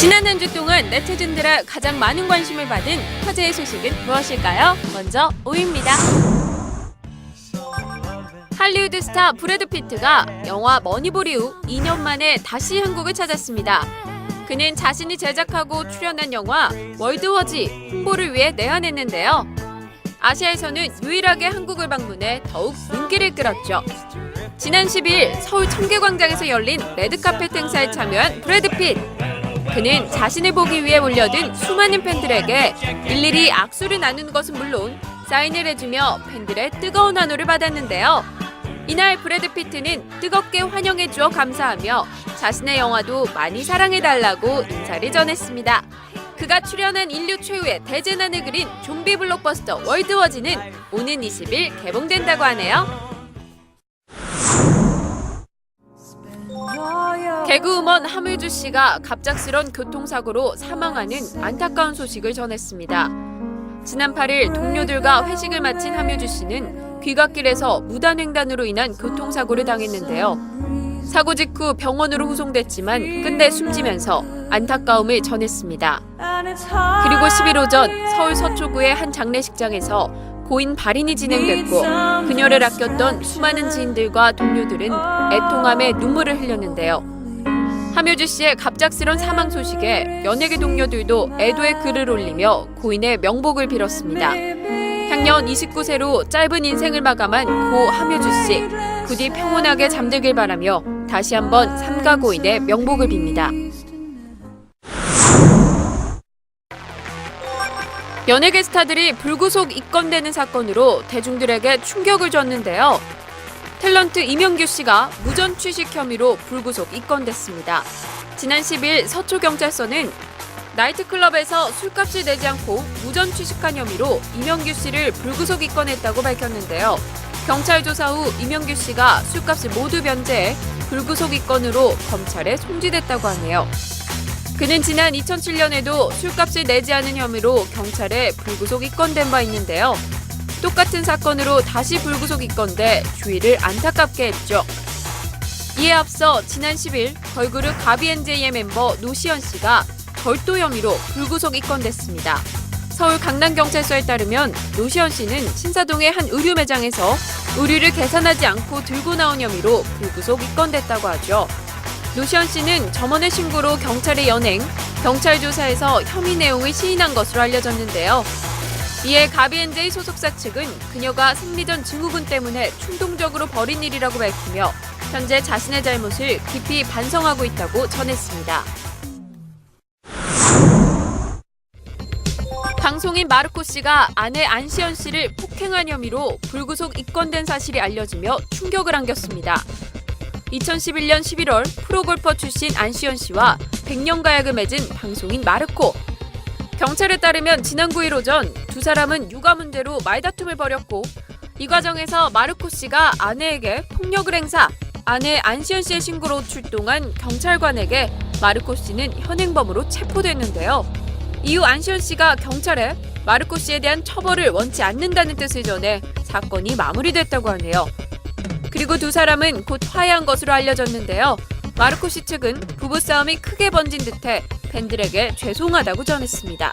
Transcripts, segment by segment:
지난 한 주 동안 네티즌들의 가장 많은 관심을 받은 화제의 소식은 무엇일까요? 먼저 5위입니다. 할리우드 스타 브래드 피트가 영화 머니볼 이후 2년 만에 다시 한국을 찾았습니다. 그는 자신이 제작하고 출연한 영화 월드워지 홍보를 위해 내한했는데요. 아시아에서는 유일하게 한국을 방문해 더욱 인기를 끌었죠. 지난 10일 서울 청계광장에서 열린 레드카펫 행사에 참여한 브래드 피트. 그는 자신을 보기 위해 몰려든 수많은 팬들에게 일일이 악수를 나누는 것은 물론 사인을 해주며 팬들의 뜨거운 환호를 받았는데요. 이날 브래드 피트는 뜨겁게 환영해주어 감사하며 자신의 영화도 많이 사랑해달라고 인사를 전했습니다. 그가 출연한 인류 최후의 대재난을 그린 좀비 블록버스터 월드워지는 오는 20일 개봉된다고 하네요. 개그우먼 함유주 씨가 갑작스런 교통사고로 사망하는 안타까운 소식을 전했습니다. 지난 8일 동료들과 회식을 마친 함유주 씨는 귀갓길에서 무단횡단으로 인한 교통사고를 당했는데요. 사고 직후 병원으로 후송됐지만 끝내 숨지면서 안타까움을 전했습니다. 그리고 10일 오전 서울 서초구의 한 장례식장에서 고인 발인이 진행됐고 그녀를 아꼈던 수많은 지인들과 동료들은 애통함에 눈물을 흘렸는데요. 함유주 씨의 갑작스런 사망 소식에 연예계 동료들도 애도의 글을 올리며 고인의 명복을 빌었습니다. 향년 29세로 짧은 인생을 마감한 고 함유주 씨, 부디 평온하게 잠들길 바라며 다시 한번 삼가 고인의 명복을 빕니다. 연예계 스타들이 불구속 입건되는 사건으로 대중들에게 충격을 줬는데요. 탤런트 이명규 씨가 무전 취식 혐의로 불구속 입건됐습니다. 지난 10일 서초경찰서는 나이트클럽에서 술값을 내지 않고 무전 취식한 혐의로 이명규 씨를 불구속 입건했다고 밝혔는데요. 경찰 조사 후 이명규 씨가 술값을 모두 변제해 불구속 입건으로 검찰에 송치됐다고 하네요. 그는 지난 2007년에도 술값을 내지 않은 혐의로 경찰에 불구속 입건된 바 있는데요. 똑같은 사건으로 다시 불구속 입건돼 주위를 안타깝게 했죠. 이에 앞서 지난 10일 걸그룹 가비앤제이의 멤버 노시연 씨가 절도 혐의로 불구속 입건됐습니다. 서울 강남경찰서에 따르면 노시연 씨는 신사동의 한 의류 매장에서 의류를 계산하지 않고 들고 나온 혐의로 불구속 입건됐다고 하죠. 노시연 씨는 점원의 신고로 경찰에 연행, 경찰 조사에서 혐의 내용을 시인한 것으로 알려졌는데요. 이에 가비앤제이 소속사 측은 그녀가 생리전 증후군 때문에 충동적으로 벌인 일이라고 밝히며 현재 자신의 잘못을 깊이 반성하고 있다고 전했습니다. 방송인 마르코 씨가 아내 안시연 씨를 폭행한 혐의로 불구속 입건된 사실이 알려지며 충격을 안겼습니다. 2011년 11월 프로골퍼 출신 안시연 씨와 100년 가약을 맺은 방송인 마르코. 경찰에 따르면 지난 9일 오전 두 사람은 육아 문제로 말다툼을 벌였고 이 과정에서 마르코 씨가 아내에게 폭력을 행사, 아내 안시연 씨의 신고로 출동한 경찰관에게 마르코 씨는 현행범으로 체포됐는데요. 이후 안시연 씨가 경찰에 마르코 씨에 대한 처벌을 원치 않는다는 뜻을 전해 사건이 마무리됐다고 하네요. 그리고 두 사람은 곧 화해한 것으로 알려졌는데요. 마르코 씨 측은 부부싸움이 크게 번진 듯해 팬들에게 죄송하다고 전했습니다.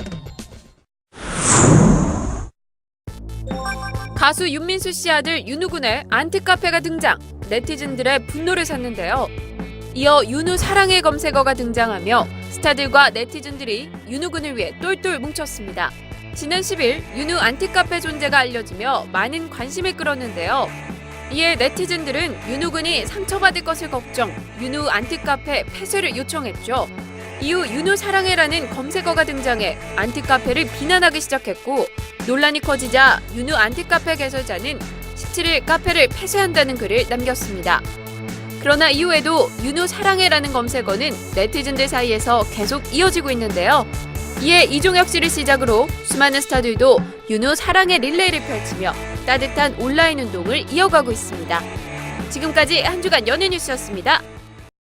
가수 윤민수 씨 아들 윤우군의 안티카페가 등장, 네티즌들의 분노를 샀는데요. 이어 윤우 사랑해 검색어가 등장하며 스타들과 네티즌들이 윤우군을 위해 똘똘 뭉쳤습니다. 지난 10일 윤우 안티카페 존재가 알려지며 많은 관심을 끌었는데요. 이에 네티즌들은 윤우군이 상처받을 것을 걱정, 윤우 안티카페 폐쇄를 요청했죠. 이후 윤우 사랑해라는 검색어가 등장해 안티카페를 비난하기 시작했고 논란이 커지자 윤우 안티카페 개설자는 17일 카페를 폐쇄한다는 글을 남겼습니다. 그러나 이후에도 윤우 사랑해라는 검색어는 네티즌들 사이에서 계속 이어지고 있는데요. 이에 이종혁 씨를 시작으로 수많은 스타들도 윤우 사랑해 릴레이를 펼치며 따뜻한 온라인 운동을 이어가고 있습니다. 지금까지 한 주간 연예 뉴스였습니다.